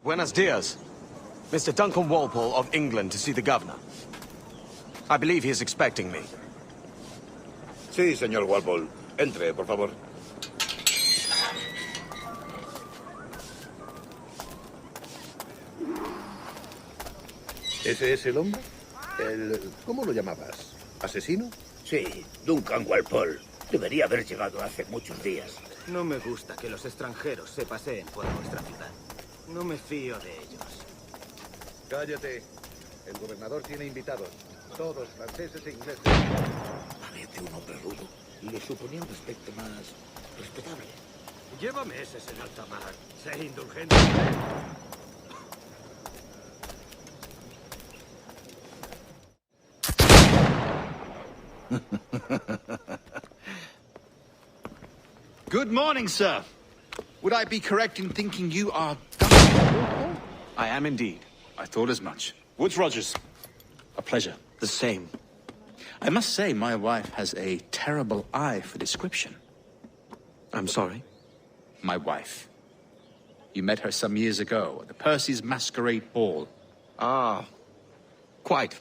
Buenos dias. Mr. Duncan Walpole of England to see the governor. I believe he is expecting me. Sí, señor Walpole. Entre, por favor. ¿Ese es el hombre? ¿Cómo lo llamabas? ¿Asesino? Sí, Duncan Walpole. Debería haber llegado hace muchos días. No me gusta que los extranjeros se paseen por nuestra ciudad. No me fío de ellos. Cállate. El gobernador tiene invitados. Todos franceses e ingleses. Parece un hombre rudo. Le suponía un aspecto más respetable. Llévame ese en alta mar. Sé indulgente con él. Good morning, sir. Would I be correct in thinking you are Duncan? I am indeed. I thought as much. Woods Rogers. A pleasure. The same. I must say, my wife has a terrible eye for description. I'm sorry. My wife. You met her some years ago at the Percy's Masquerade Ball. Ah, quite.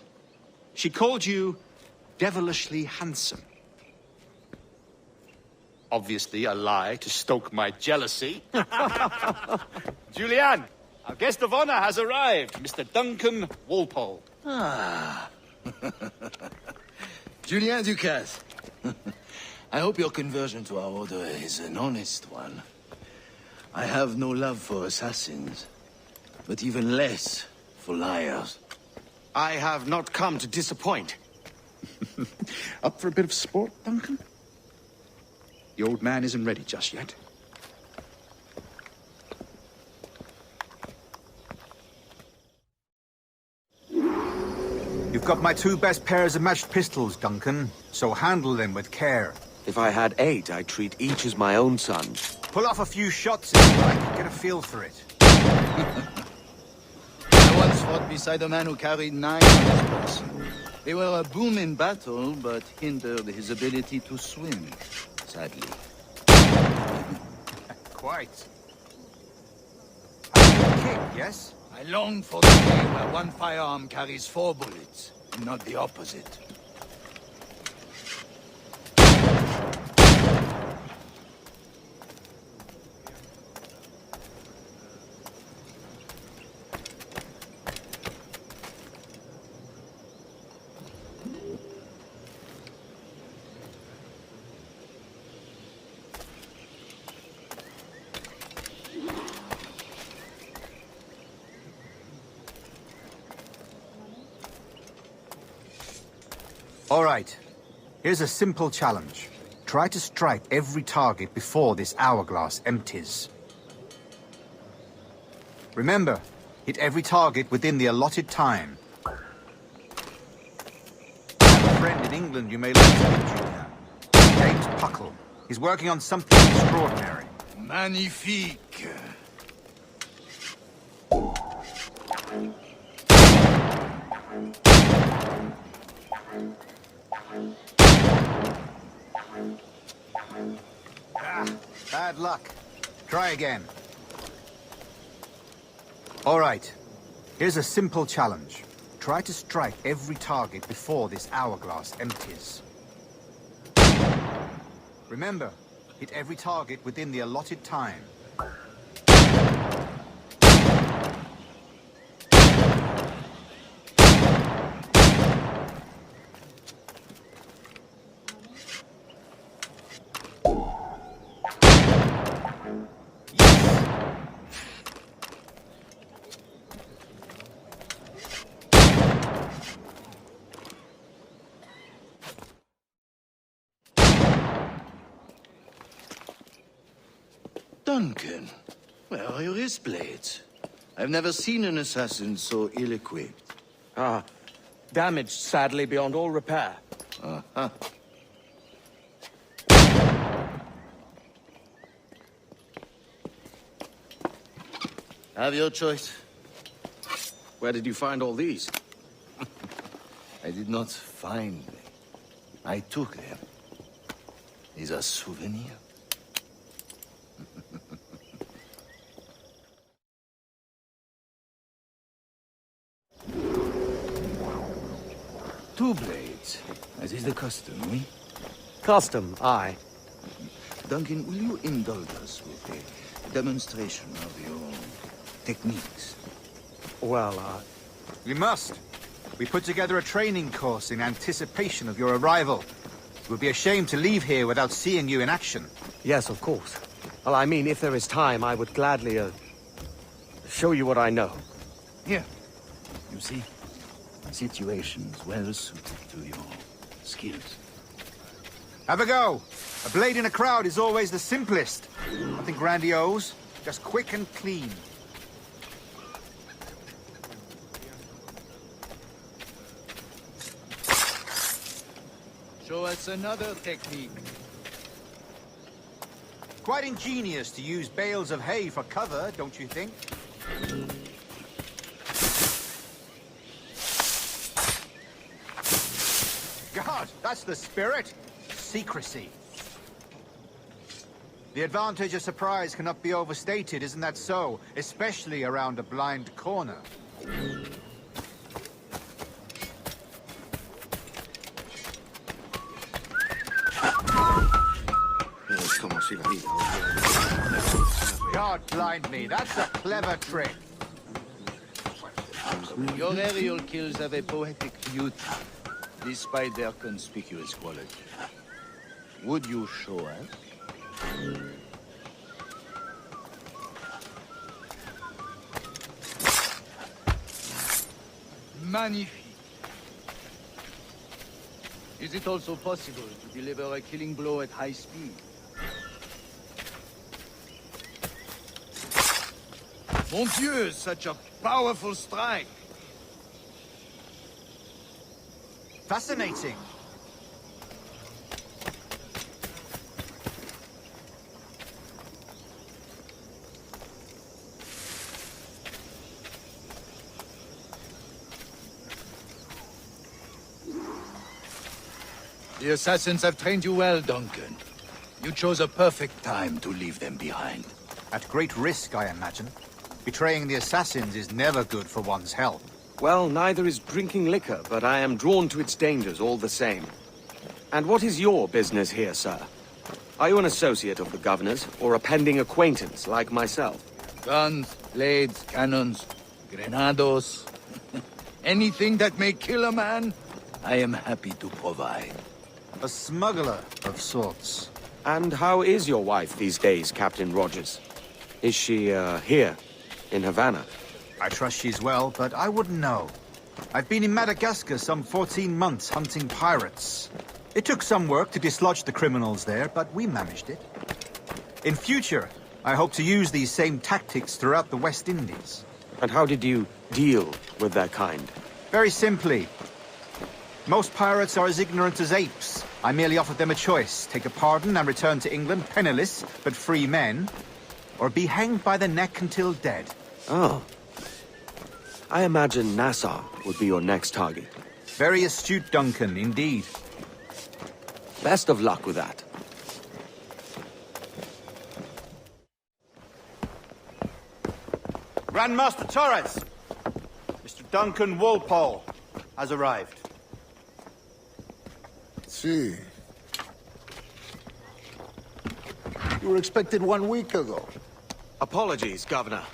She called you devilishly handsome. Obviously a lie to stoke my jealousy. Julianne, our guest of honor has arrived, Mr. Duncan Walpole. Ah. Julien Ducasse. I hope your conversion to our order is an honest one. I have no love for assassins, but even less for liars. I have not come to disappoint. Up for a bit of sport, Duncan? The old man isn't ready just yet. You've got my two best pairs of matched pistols, Duncan, so handle them with care. If I had 8, I'd treat each as my own son. Pull off a few shots if you like, get a feel for it. I once fought beside a man who carried 9 on his person. They were a boom in battle, but hindered his ability to swim, sadly. Quite. A good kick, yes? I long for the day where one firearm carries 4 bullets, and not the opposite. All right. Here's a simple challenge. Try to strike every target before this hourglass empties. Remember, hit every target within the allotted time. I have a friend in England you may like to meet, Julian. James Puckle. He's working on something extraordinary. Magnifique! Bad luck. Try again. All right. Here's a simple challenge. Try to strike every target before this hourglass empties. Remember, hit every target within the allotted time. Duncan, where are your wrist blades? I've never seen an assassin so ill-equipped. Ah, damaged sadly beyond all repair. Uh-huh. Have your choice. Where did you find all these? I did not find them. I took them. These are souvenirs. two blades, as is the custom, oui? Custom, aye. Duncan, will you indulge us with a demonstration of your techniques? Well, We must. We put together a training course in anticipation of your arrival. It would be a shame to leave here without seeing you in action. yes, of course. Well, I mean, if there is time, I would gladly, show you what I know. Here. You see? Situations well suited to your skills. Have a go. A blade in a crowd is always the simplest. Nothing grandiose, just quick and clean. Show us another technique. Quite ingenious to use bales of hay for cover, don't you think? God, that's the spirit. Secrecy. The advantage of surprise cannot be overstated, isn't that so? Especially around a blind corner. God blind me, that's a clever trick. Your aerial kills have a poetic beauty, despite their conspicuous quality. Would you show us? Magnifique. Is it also possible to deliver a killing blow at high speed? Mon Dieu, such a powerful strike! Fascinating. The assassins have trained you well, Duncan. You chose a perfect time to leave them behind. At great risk, I imagine. Betraying the assassins is never good for one's health. Well, neither is drinking liquor, but I am drawn to its dangers all the same. And what is your business here, sir? Are you an associate of the governor's, or a pending acquaintance like myself? Guns, blades, cannons, grenados. Anything that may kill a man, I am happy to provide. A smuggler of sorts. And how is your wife these days, Captain Rogers? Is she, here, in Havana? I trust she's well, but I wouldn't know. I've been in Madagascar some 14 months hunting pirates. It took some work to dislodge the criminals there, but we managed it. In future, I hope to use these same tactics throughout the West Indies. And how did you deal with their kind? Very simply. Most pirates are as ignorant as apes. I merely offered them a choice. Take a pardon and return to England penniless, but free men. Or be hanged by the neck until dead. Oh. I imagine Nassau would be your next target. Very astute, Duncan, indeed. Best of luck with that. Grandmaster Torres! Mr. Duncan Walpole has arrived. See. You were expected 1 week ago. Apologies, Governor.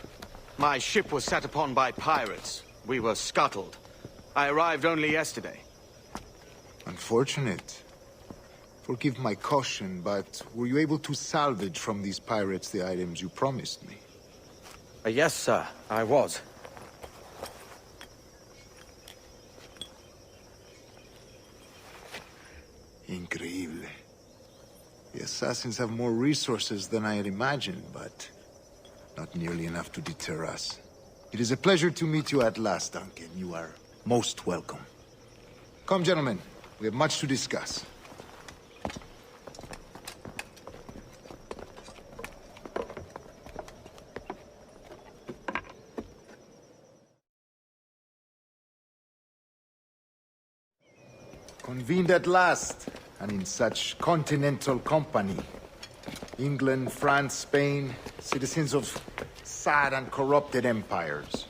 My ship was set upon by pirates. We were scuttled. I arrived only yesterday. Unfortunate. Forgive my caution, but were you able to salvage from these pirates the items you promised me? Yes, sir, I was. Increíble. The assassins have more resources than I had imagined, but not nearly enough to deter us. It is a pleasure to meet you at last, Duncan. You are most welcome. Come, gentlemen. We have much to discuss. Convened at last, and in such continental company. England, France, Spain, citizens of sad and corrupted empires.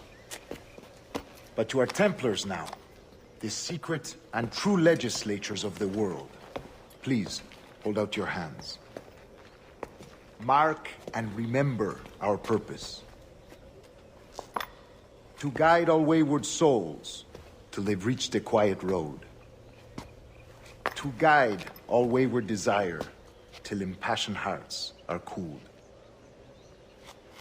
But you are Templars now. the secret and true legislatures of the world. Please, hold out your hands. Mark and remember our purpose. To guide all wayward souls till they've reached a quiet road. To guide all wayward desire till impassioned hearts are cooled.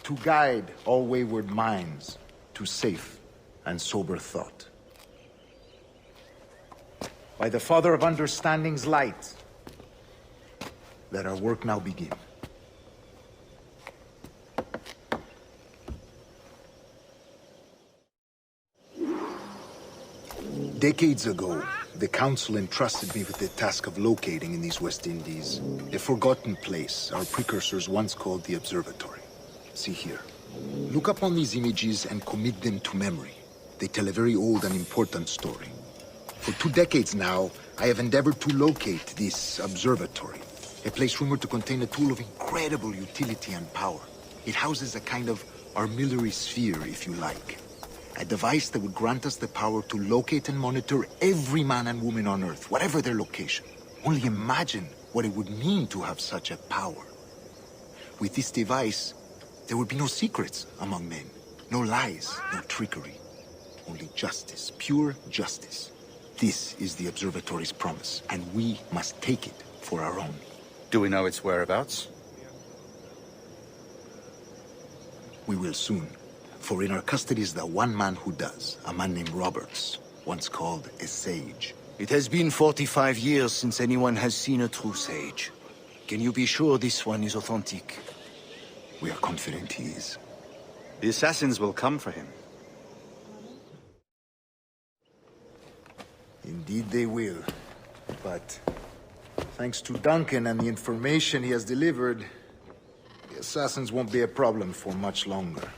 To guide all wayward minds to safe and sober thought. By the Father of Understanding's light, let our work now begin. Decades ago, the Council entrusted me with the task of locating in these West Indies a forgotten place our precursors once called the Observatory. See here. Look upon these images and commit them to memory. They tell a very old and important story. For 2 decades now, I have endeavored to locate this observatory, a place rumored to contain a tool of incredible utility and power. It houses a kind of armillary sphere, if you like. A device that would grant us the power to locate and monitor every man and woman on Earth, whatever their location. Only imagine what it would mean to have such a power. With this device, there would be no secrets among men, no lies, no trickery. Only justice, pure justice. This is the Observatory's promise, and we must take it for our own. Do we know its whereabouts? We will soon. For in our custody is the one man who does, a man named Roberts, once called a sage. It has been 45 years since anyone has seen a true sage. Can you be sure this one is authentic? We are confident he is. The assassins will come for him. Indeed they will. But thanks to Duncan and the information he has delivered, the assassins won't be a problem for much longer.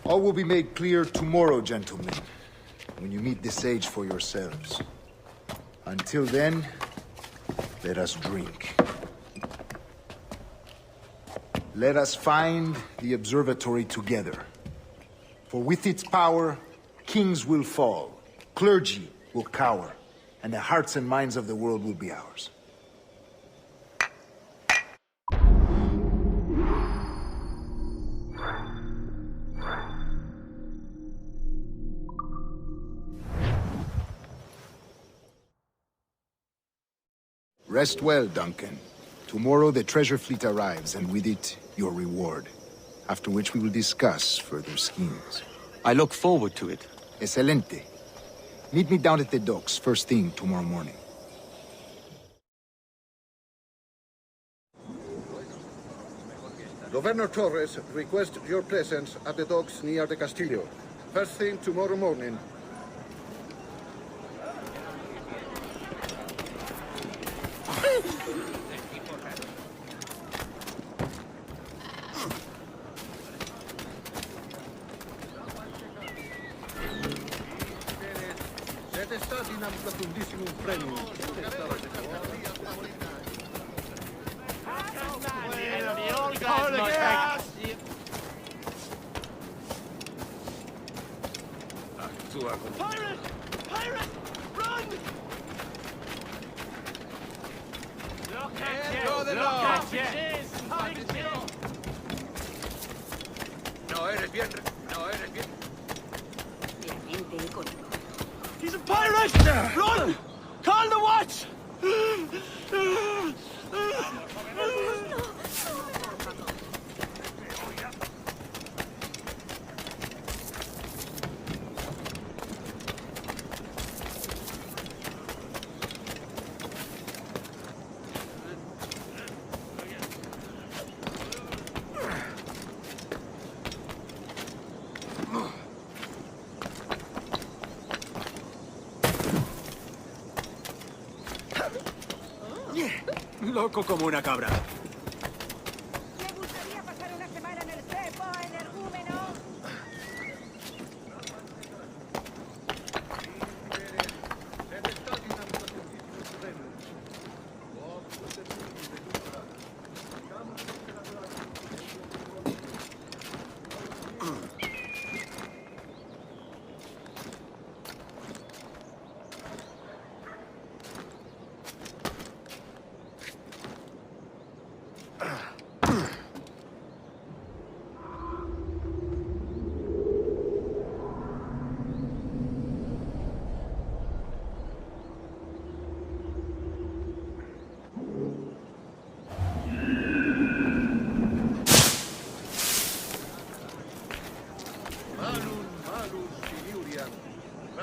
All will be made clear tomorrow, gentlemen, when you meet the sage for yourselves. Until then, let us drink. Let us find the observatory together. For with its power, kings will fall, clergy will cower, and the hearts and minds of the world will be ours. Rest well, Duncan. Tomorrow the treasure fleet arrives, and with it, your reward. After which we will discuss further schemes. I look forward to it. Excelente. Meet me down at the docks first thing tomorrow morning. Governor Torres requests your presence at the docks near the Castillo. First thing tomorrow morning. Pirate! Pirate! Run! Look at you! Look at you! No eres bien. No eres bien. He's a pirate! Run! Call the watch! Loco como una cabra. Me gustaría pasar una semana en el cepo, energúmeno.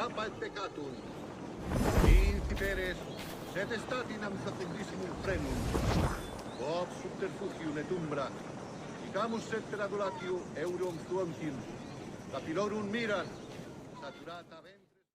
Scappa et peccatum. Inciperes, sed estatinam facundissimum frenum. Quod subterfugium et umbra. Sicamus et per adulatio eurum fluentium. Capilorum miran. Saturata vent.